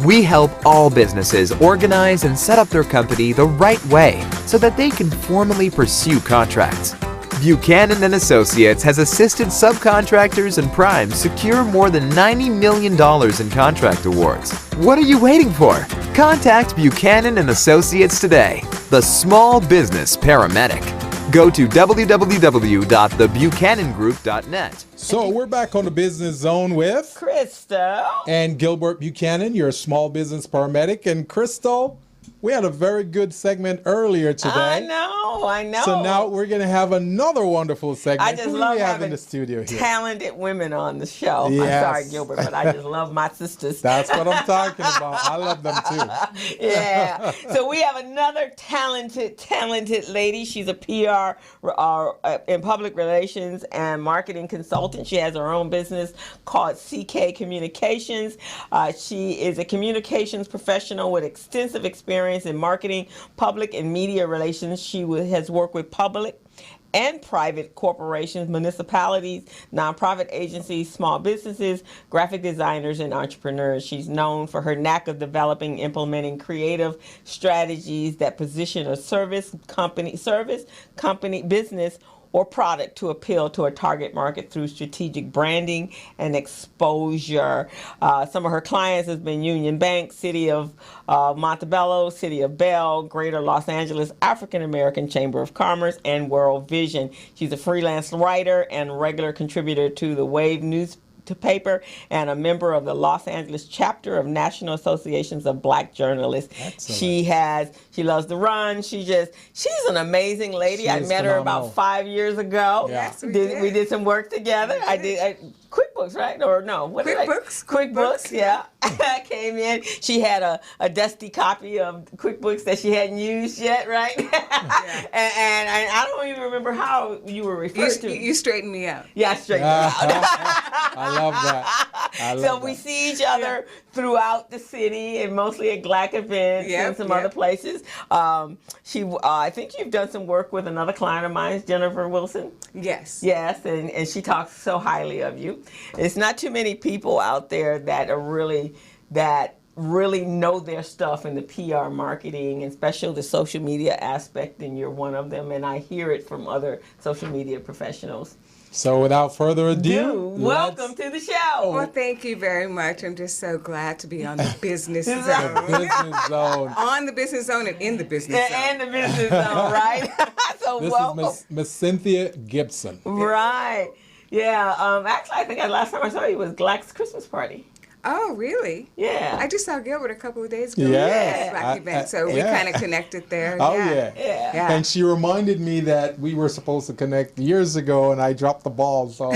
We help all businesses organize and set up their company the right way so that they can formally pursue contracts. Buchanan & Associates has assisted subcontractors and primes secure more than $90 million in contract awards. What are you waiting for? Contact Buchanan & Associates today, the small business paramedic. Go to www.thebuchanangroup.net. So we're back on the Business Zone with Crystal and Gilbert Buchanan, your small business paramedic. And Crystal, we had a very good segment earlier today. I know. So now we're going to have another wonderful segment. I just love having in the studio here? Talented women on the show. Yes. I'm sorry, Gilbert, but I just love my sisters. That's what I'm talking about. I love them too. Yeah. So we have another talented lady. She's a PR in public relations and marketing consultant. She has her own business called CK Communications. She is a communications professional with extensive experience in marketing, public and media relations. She has worked with public and private corporations, municipalities, nonprofit agencies, small businesses, graphic designers, and entrepreneurs. She's known for her knack of developing, implementing creative strategies that position a service, company, business, or product to appeal to a target market through strategic branding and exposure. Some of her clients has been Union Bank, City of Montebello, City of Bell, Greater Los Angeles, African American Chamber of Commerce, and World Vision. She's a freelance writer and regular contributor to the Wave to paper and a member of the Los Angeles chapter of National Associations of Black Journalists. Excellent. She loves to run. She's an amazing lady. I met her about 5 years ago. Yeah. Yes, we did some work together. I did QuickBooks, right? Or no? QuickBooks, yeah. I came in. She had a dusty copy of QuickBooks that she hadn't used yet, right? Yeah. and I don't even remember how you were referred to. You straightened me out. Yeah, I straightened you out. I love that. So we see each other throughout the city and mostly at Black events and some other places. I think you've done some work with another client of mine, Jennifer Wilson. Yes. Yes, and she talks so highly of you. It's not too many people out there that really know their stuff in the PR marketing, and especially the social media aspect, and you're one of them, and I hear it from other social media professionals. So without further ado, welcome to the show. Well, thank you very much. I'm just so glad to be on the Business Zone. Business Zone. On the Business Zone and in the Business Zone. And the Business Zone, right? So this welcome. is Miss Cynthia Gibson. Right. Yeah. Actually, I think the last time I saw you was Black's Christmas party. Oh, really? Yeah. I just saw Gilbert a couple of days ago. Yes. Black event, so we kind of connected there. Oh, yeah. And she reminded me that we were supposed to connect years ago, and I dropped the ball, so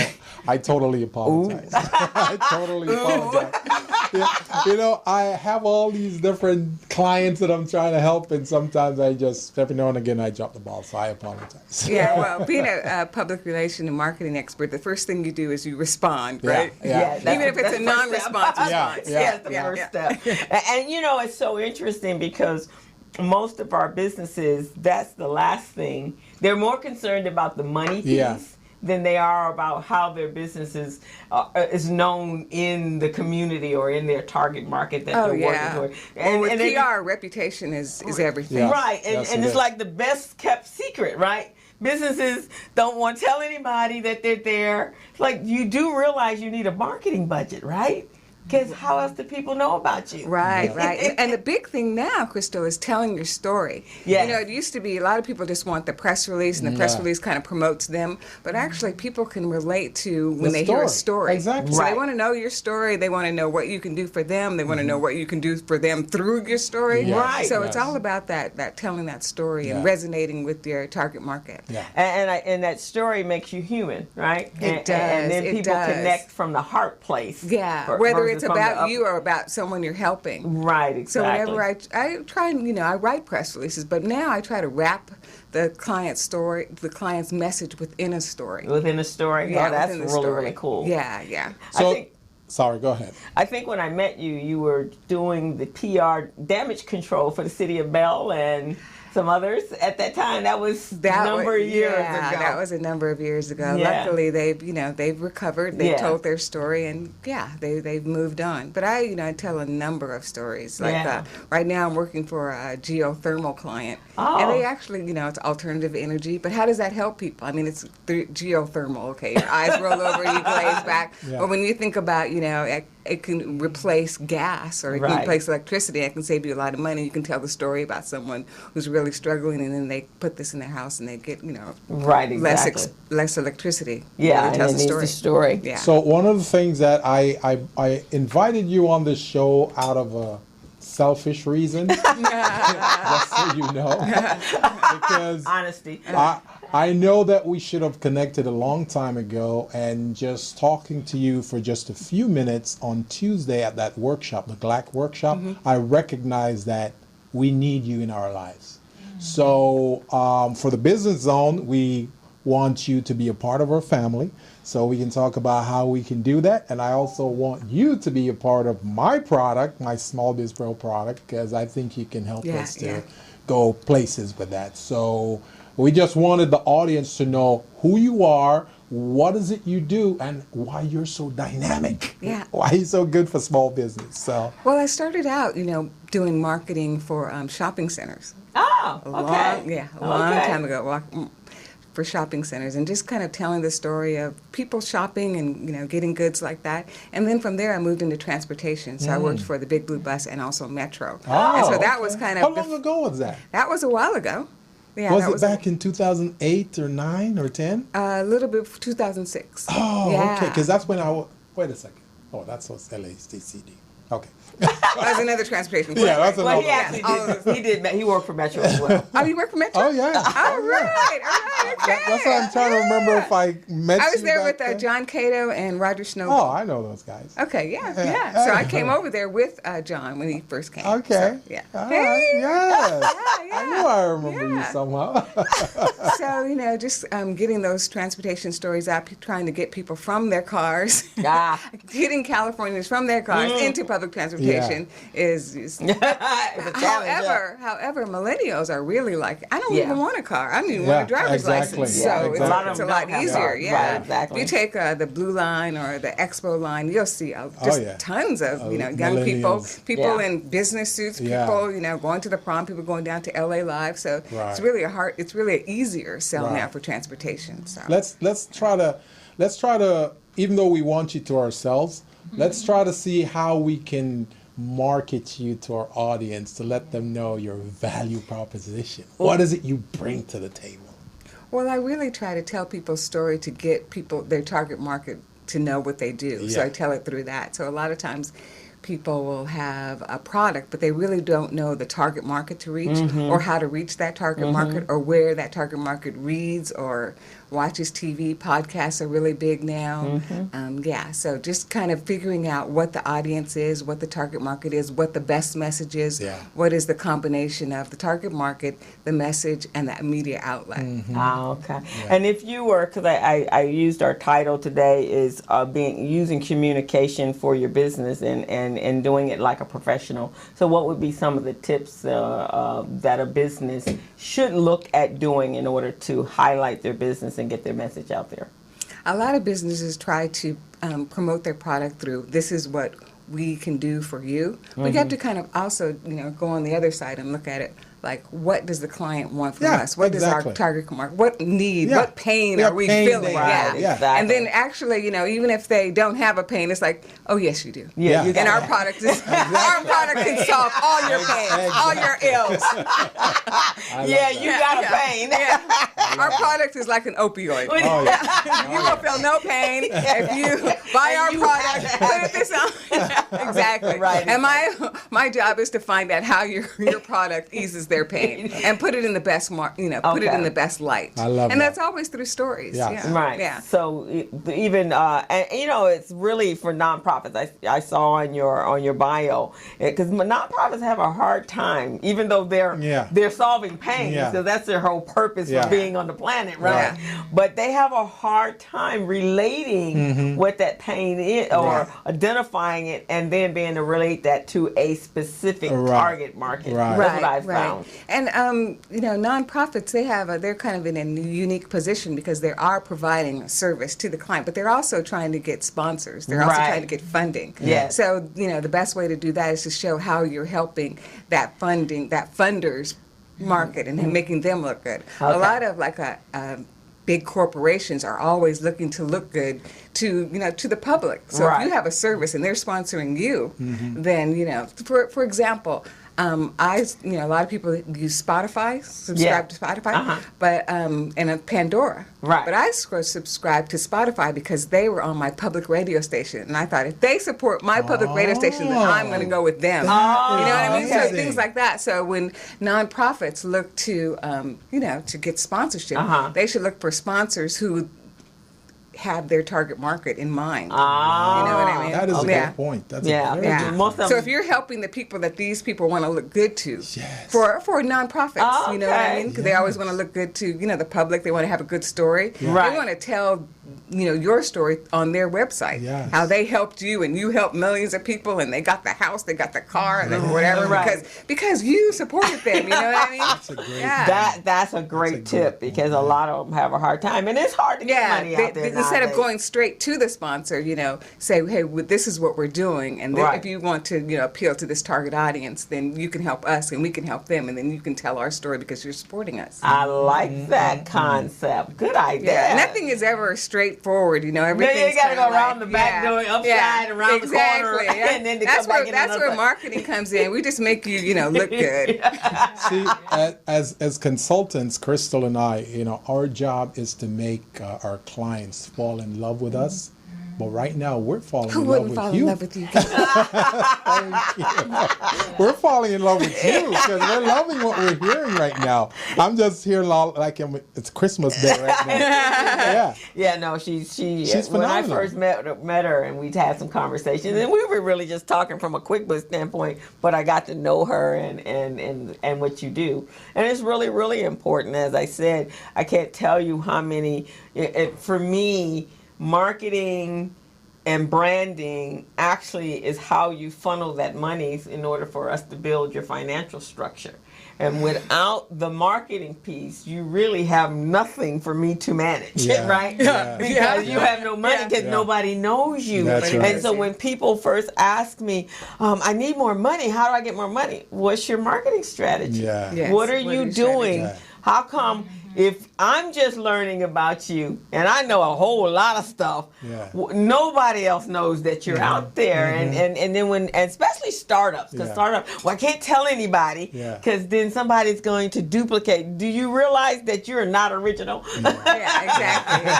I totally apologize. I totally apologize. Yeah. I have all these different clients that I'm trying to help, and sometimes every now and again, I drop the ball, so I apologize. Yeah, well, being a public relation and marketing expert, the first thing you do is you respond, right? Yeah. Even if it's a non-response. Yes, the first step. And it's so interesting because most of our businesses, that's the last thing. They're more concerned about the money piece than they are about how their business is known in the community or in their target market that they're working toward. And with PR, reputation is everything. Yeah. Right, and it's like the best kept secret, right? Businesses don't want to tell anybody that they're there. Like, you do realize you need a marketing budget, right? Because how else do people know about you? Right. And the big thing now, Crystal, is telling your story. Yeah. It used to be a lot of people just want the press release, and the press release kind of promotes them. But actually, people can relate to when they hear a story. Exactly. So they want to know your story. They want to know what you can do for them. They want to know what you can do for them through your story. Yes. Right. So it's all about that telling that story and resonating with your target market. Yeah. And that story makes you human, right? It does. And then people connect from the heart place. Yeah. Whether it's about you or about someone you're helping. Right, exactly. So whenever I try and, I write press releases, but now I try to wrap the client's story, the client's message within a story. Within a story? Yeah, that's really cool. Yeah. So, sorry, go ahead. I think when I met you, you were doing the PR damage control for the city of Bell and some others at that time. That was a number of years ago. That was a number of years ago. Yeah. Luckily, they've recovered. They've told their story, and they've moved on. But I tell a number of stories. Like right now, I'm working for a geothermal client, and they actually, it's alternative energy. But how does that help people? I mean, it's geothermal. Okay, your eyes roll over, you glaze back. Yeah. But when you think about, it can replace gas or it can replace electricity. It can save you a lot of money. You can tell the story about someone who's really struggling, and then they put this in their house and they get, less electricity. Yeah, it tells the story. Yeah. So one of the things that I invited you on this show out of a selfish reason, just so you know, because honesty. I know that we should have connected a long time ago, and just talking to you for just a few minutes on Tuesday at that workshop, the GLAC workshop, I recognize that we need you in our lives. So for the Business Zone, we want you to be a part of our family, so we can talk about how we can do that. And I also want you to be a part of my product, my SmallBizPro product, because I think you can help us to go places with that. So we just wanted the audience to know who you are, what is it you do, and why you're so dynamic. Yeah. Why you're so good for small business. So. Well, I started out, doing marketing for shopping centers. Oh, a long time ago. For shopping centers, and just kind of telling the story of people shopping and getting goods like that. And then from there I moved into transportation, so I worked for the Big Blue Bus and also Metro. And so that was kind of... How long ago was that? That was a while ago. Yeah, was it back in 2008 or 9 or 10? A little bit, 2006. Oh, okay, because that's when Wait a second. Oh, that's what's LACCD. Okay. That's another transportation. Yeah, that's Well, another. he worked for Metro as well. Oh, you work for Metro? Oh, yeah. All right, okay. That's what I'm trying to remember if I met you. I was there back with then. John Cato and Roger Snowden. Oh, I know those guys. Okay, yeah. So I came over there with John when he first came. Okay. So, yeah. All Hey. right. Yes. Yeah. I knew I remember you Yeah. somehow. So, just getting those transportation stories out, trying to get people from their cars, getting Californians from their cars into public transportation is however, millennials are really like, I don't even want a car. I don't even want a driver's license. So it's a lot easier. Right, exactly. If you take the Blue Line or the Expo Line, you'll see tons of young people in business suits, people going to the prom, people going down to LA Live. So it's really an easier sell now for transportation. So let's try to even though we want you to ourselves, let's try to see how we can market you to our audience to let them know your value proposition. What is it you bring to the table? Well, I really try to tell people's story to get people, their target market, to know what they do. Yeah. So I tell it through that. So a lot of times people will have a product, but they really don't know the target market to reach or how to reach that target market or where that target market reads or watches TV. Podcasts are really big now. So just kind of figuring out what the audience is, what the target market is, what the best message is, what is the combination of the target market, the message, and that media outlet. Okay. Yeah. And if you were, because I used our title today is using communication for your business and doing it like a professional. So what would be some of the tips that a business should look at doing in order to highlight their business and get their message out there? A lot of businesses try to promote their product through, this is what we can do for you. But you have to kind of also, go on the other side and look at it like, what does the client want from us? What does our target market, what need, what pain are we feeling? Exactly. And then actually, even if they don't have a pain, it's like, oh yes, you do. And our product is, our product can solve all your pains, all your ills. You got a pain. Our product is like an opioid. You will feel no pain if you buy our product. Put this on. Exactly. Right. And my job is to find out how your product eases their pain and put it in the best put it in the best light. I love and that. that's always through stories. Right. Yeah. So even it's really for nonprofits. I saw on your bio, because nonprofits have a hard time, even though they're solving pain. So that's their whole purpose for being on the planet, right? But they have a hard time relating what that pain is or identifying it and then being able to relate that to a specific target market. That's what I've found. And nonprofits, they're kind of in a unique position because they are providing a service to the client, but they're also trying to get sponsors. They're also trying to get funding. So the best way to do that is to show how you're helping that funders market and making them look good. A lot of big corporations are always looking to look good to the public. So if you have a service and they're sponsoring you, then for example, a lot of people use Spotify, subscribe to Spotify, but and Pandora. But I subscribed to Spotify because they were on my public radio station, and I thought if they support my public radio station, then I'm going to go with them. You know what I mean? So things like that. So when nonprofits look to to get sponsorship, they should look for sponsors who have their target market in mind. You know what I mean? That is a good point. That's a very good point. So if you're helping the people that these people want to look good to, for nonprofits, you know what I mean? Because they always want to look good to the public. They want to have a good story. They want to tell your story on their website. How they helped you and you helped millions of people and they got the house, they got the car, and whatever because you supported them. You know what I mean? That's a great that's a great tip because a lot of them have a hard time and it's hard to get money out there. Instead of going straight to the sponsor, say, hey, this is what we're doing, and then if you want to appeal to this target audience, then you can help us and we can help them, and then you can tell our story because you're supporting us. I like that concept. Good idea. Nothing is ever straightforward, everything. You got to go around the back door, upside, around the corner, and then that's where marketing comes in. We just make you, look good. See, as consultants, Crystal and I, our job is to make our clients fall in love with us But right now, we're falling Who in love wouldn't with fall you. in love with you? We're falling in love with you because we're loving what we're hearing right now. I'm just here like it's Christmas Day right now. Yeah. Yeah, no, she's phenomenal. When I first met her and we'd had some conversations, and we were really just talking from a QuickBooks standpoint, but I got to know her and what you do. And it's really, really important. As I said, I can't tell you how many, for me, marketing and branding actually is how you funnel that money in order for us to build your financial structure. And without the marketing piece, you really have nothing for me to manage, right? Yeah. Because you have no money because nobody knows you. That's right. And so when people first ask me, I need more money, how do I get more money? What's your marketing strategy? Yeah. Yes. What are you doing? Yeah. How come if I'm just learning about you and I know a whole lot of stuff, nobody else knows that you're out there. And then and especially startups, because startups, I can't tell anybody because then somebody's going to duplicate. Do you realize that you're not original? Yeah, exactly.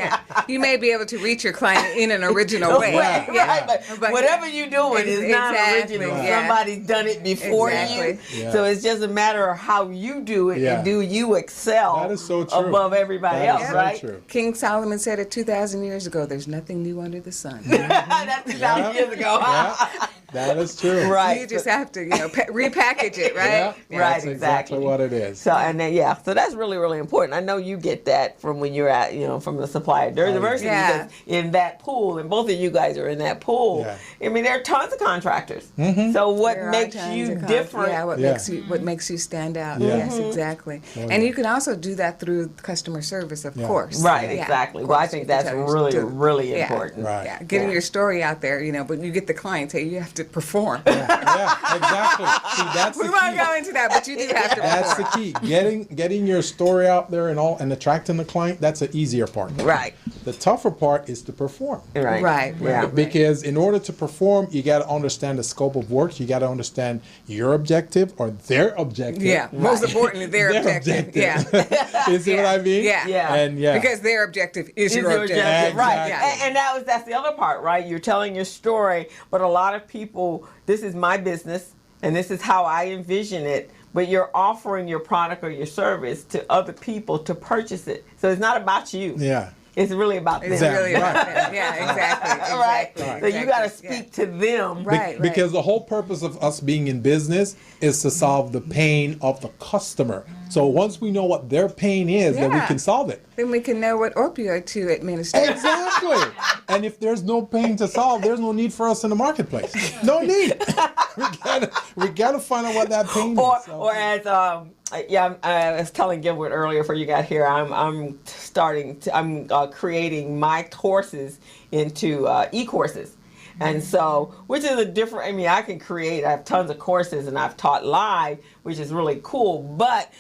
Yeah. You may be able to reach your client in an original way. Right. But whatever you're doing is not original. Yeah. Somebody's done it before you. Yeah. So it's just a matter of how you do it and do you excel That is so true. above everybody That else, is so right? true. King Solomon said it 2,000 years ago, there's nothing new under the sun. That's 2,000 years ago. That is true. Right. You just have to, repackage it, right? Yeah, Right, that's exactly what it is. So so that's really, really important. I know you get that from when you're at, from the supplier diversity because in that pool, and both of you guys are in that pool. Yeah. I mean, there are tons of contractors. So what makes you different? Yeah, what makes you stand out? Yeah. Yes, exactly. And you can also do that through customer service, of course. Right, Yeah, exactly. of Well, I course, think you that's can really, do- really yeah. important. Right. Yeah, getting your story out there, but you get the clients, hey, you have to perform. Yeah, exactly. See, that's We the won't key. go into that, but you do have to That's the perform. key. Getting your story out there and attracting the client, that's the easier part. Right. The tougher part is to perform. Right. Right. Yeah. Because in order to perform, you got to understand the scope of work. You got to understand your objective or their objective. Yeah, most importantly, their objective. Yeah. You see what I mean? Yeah. Yeah. And Because their objective is your objective. Right. Exactly. And that's the other part, right? You're telling your story, but a lot of people, this is my business and this is how I envision it, but you're offering your product or your service to other people to purchase it. So it's not about you. Yeah. It's really about them. It's really about them. Yeah, exactly. Right. Exactly. So you got to speak to them. Right. Because the whole purpose of us being in business is to solve the pain of the customer. So once we know what their pain is, then we Yeah. can solve it. Then we can know what opioid to administer. Exactly. And if there's no pain to solve, there's no need for us in the marketplace. No need. we gotta find out what that pain is. Or as I was telling Gilbert earlier before you got here, I'm creating my courses into e-courses. And so, which is a different, I have tons of courses and I've taught live, which is really cool, but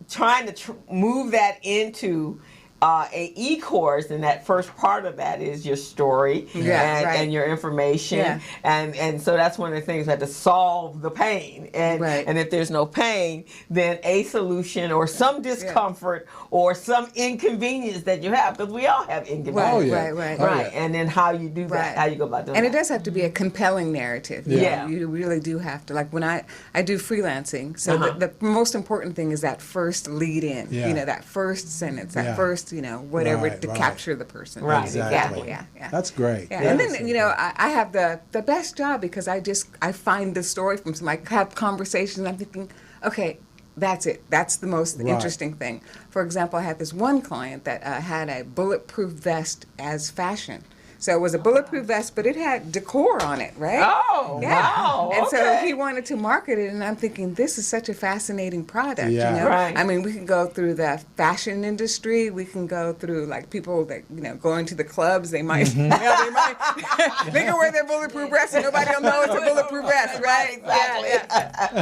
trying to move that into a e-course, and that first part of that is your story and your information, and so that's one of the things we have to solve the pain, and if there's no pain, then a solution or some discomfort or some inconvenience that you have, because we all have inconvenience. Right. And then how you do that, how you go about doing and that. it does have to be a compelling narrative. You really do have to. Like when I do freelancing, so the most important thing is that first lead in, that first sentence, that first, whatever to capture the person. Right, Exactly. Yeah. That's great. Yeah. And then, I have the best job because I find the story from somebody, I have conversations, and I'm thinking, okay, that's it. That's the most interesting thing. For example, I had this one client that had a bulletproof vest as fashion. So it was a bulletproof vest, but it had decor on it, right? Oh, wow. And so he wanted to market it, and I'm thinking, this is such a fascinating product. Yeah. Right. We can go through the fashion industry. We can go through like people that going to the clubs. They might, they can wear their bulletproof vest, and nobody will know it's a bulletproof vest, right? Exactly.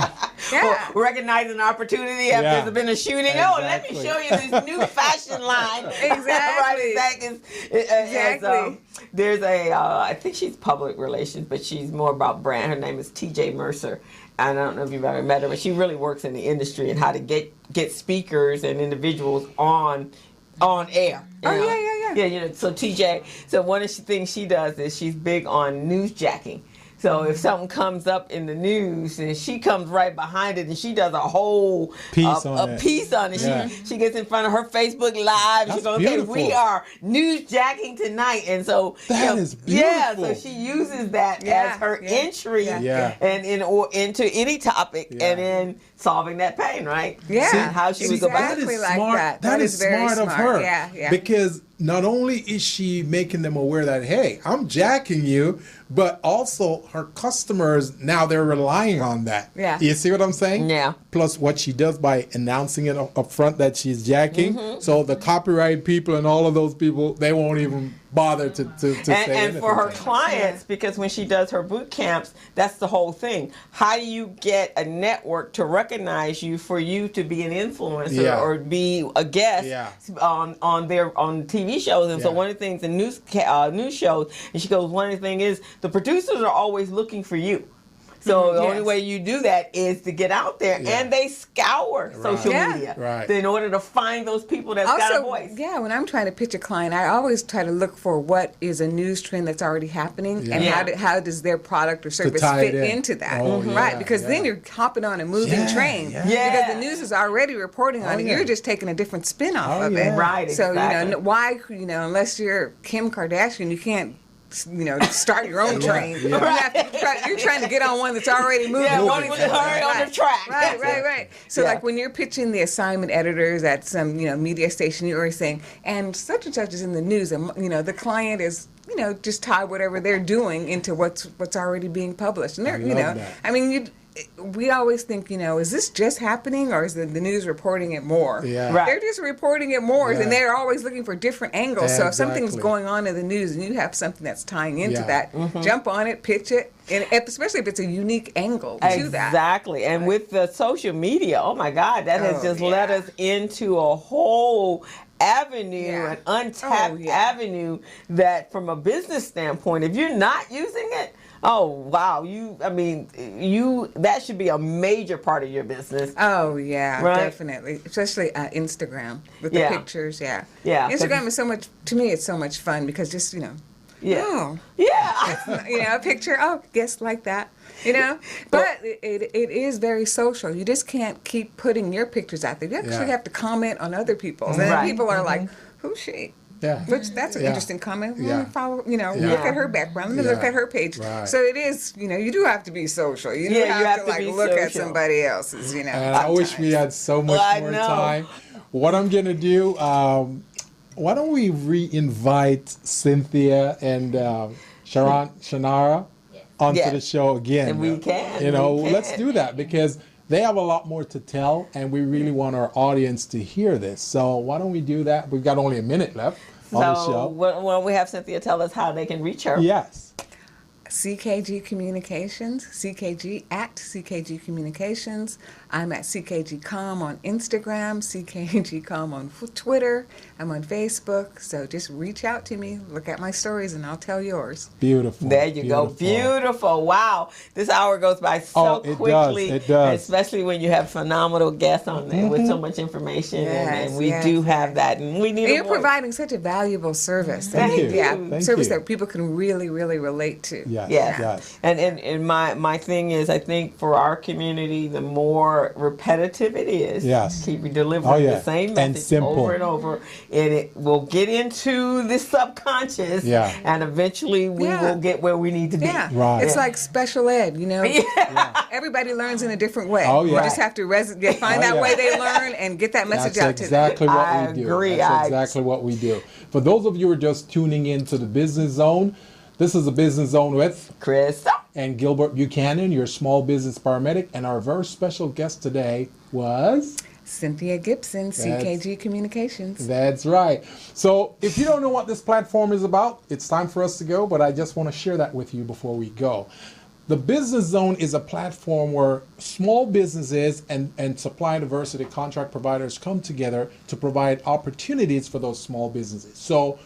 Well, recognize an opportunity after there's been a shooting. Exactly. Oh, let me show you this new fashion line. Exactly. Exactly. There's I think she's public relations, but she's more about brand. Her name is TJ Mercer. I don't know if you've ever met her, but she really works in the industry and how to get speakers and individuals on air. Yeah. Yeah, so TJ, so one of the things she does is she's big on newsjacking. So if something comes up in the news, and she comes right behind it, and she does a whole piece on it. Yeah. She gets in front of her Facebook Live. She goes, "Okay, we are newsjacking tonight," and so that is beautiful. Yeah, so she uses that as her entry and into any topic, and then solving that pain, right? Yeah, see how she would go back. That is like smart. That is very smart of her. Yeah. Because not only is she making them aware that, hey, I'm jacking you, but also her customers, now they're relying on that. Yeah. You see what I'm saying? Yeah. Plus what she does by announcing it up front that she's jacking. So the copyright people and all of those people, they won't even bother to say anything. And for her clients, because when she does her boot camps, that's the whole thing. How do you get a network to recognize you for you to be an influencer or be a guest on TV shows? And so one of the things in news shows, and she goes, one of the things is the producers are always looking for you. So the only way you do that is to get out there, and they scour social media in order to find those people that's got a voice. Yeah, when I'm trying to pitch a client, I always try to look for what is a news trend that's already happening, and how does their product or service fit into that, right? Because then you're hopping on a moving train, because the news is already reporting on it. You're just taking a different spin off of it, right? So why, unless you're Kim Kardashian, you can't start your own train. You're trying to get on one that's already moving. Yeah, one with hurry on the track. Right. So like when you're pitching the assignment editors at some media station, you're always saying, and such is in the news, and the client is just tie whatever they're doing into what's already being published, and they're we always think, is this just happening, or is the news reporting it more? Yeah. Right. They're just reporting it more, and they're always looking for different angles. So if something's going on in the news and you have something that's tying into that, jump on it, pitch it, and especially if it's a unique angle to that. Exactly. And with the social media, oh my God, that has just led us into a whole avenue, an untapped avenue that from a business standpoint, if you're not using it, oh wow! That should be a major part of your business. Oh yeah, definitely. Especially Instagram with the pictures. Yeah. Instagram is so much. To me, it's so much fun because just a picture. Oh, guess like that. But it is very social. You just can't keep putting your pictures out there. You actually have to comment on other people's, and then people are like, "Who's she?" Yeah. Which that's an interesting comment. Let me follow, look at her background. Let me look at her page. Right. So it is, you do have to be social. You do have to look at somebody else's, And I wish we had so much more time. What I'm going to do, why don't we re-invite Cynthia and Shanara onto the show again? And we can. Let's do that because they have a lot more to tell, and we really want our audience to hear this. So why don't we do that? We've got only a minute left on the show. Why don't we have Cynthia tell us how they can reach her? Yes. CKG Communications, CKG at CKG Communications. I'm at CKGcom on Instagram, CKGcom on Twitter. I'm on Facebook. So just reach out to me, look at my stories, and I'll tell yours. Beautiful. There you go. Beautiful. Wow. This hour goes by so quickly. It does. Especially when you have phenomenal guests on there with so much information. And we do have that. And we need You're providing such a valuable service. Thank you. Service that people can really, really relate to. Yes. And my thing is, I think for our community, the more repetitive it is, keep delivering the same message over and over, and it will get into the subconscious, and eventually we will get where we need to be. Right. It's like special ed, Everybody learns in a different way. Oh, yeah. You just have to find that way they learn and get that message out to them. That's exactly what we do. Agree. That's exactly what we do. For those of you who are just tuning in to the Business Zone, this is the Business Zone with Chris and Gilbert Buchanan, your small business paramedic, and our very special guest today was Cynthia Gibson, CKG Communications. That's right. So if you don't know what this platform is about, it's time for us to go, but I just want to share that with you before we go. The Business Zone is a platform where small businesses and supply diversity contract providers come together to provide opportunities for those small businesses. So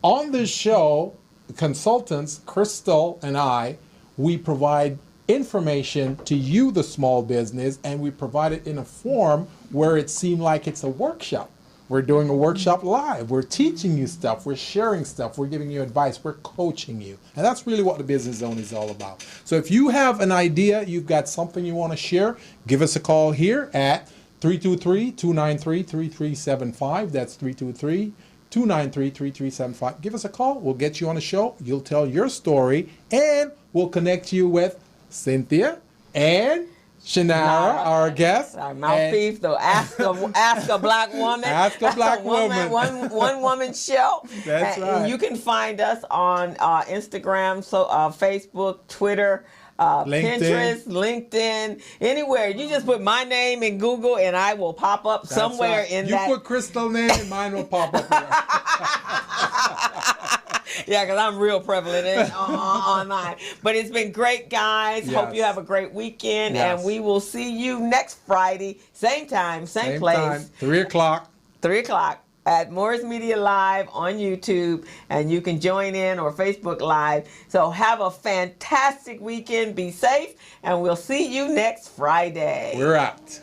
on this show, consultants, Crystal and I, we provide information to you, the small business, and we provide it in a form where it seemed like it's a workshop. We're doing a workshop live. We're teaching you stuff. We're sharing stuff. We're giving you advice. We're coaching you. And that's really what the Business Zone is all about. So if you have an idea, you've got something you want to share, give us a call here at 323-293-3375. That's 323-293-3375. Give us a call. We'll get you on the show. You'll tell your story, and we'll connect you with Cynthia and Shanara, our guest. Our mouthpiece, though. Ask a black woman. Ask a black woman. One woman show. That's right. And you can find us on Instagram, Facebook, Twitter, Pinterest, LinkedIn, anywhere. You just put my name in Google and I will pop up somewhere in that. You put Crystal name and mine will pop up there. Yeah, because I'm real prevalent online. But it's been great, guys. Yes. Hope you have a great weekend. Yes. And we will see you next Friday. Same time, same place. Time, 3 o'clock. 3 o'clock at Morris Media Live on YouTube. And you can join in or Facebook Live. So have a fantastic weekend. Be safe. And we'll see you next Friday. We're out.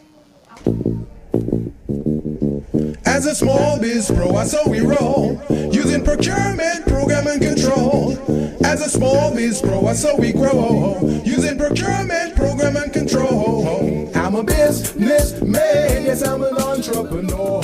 As a small biz pro, I saw we roll, using procurement, program, and control. As a small biz pro, I saw we grow, using procurement, program, and control. I'm a businessman, yes, I'm an entrepreneur.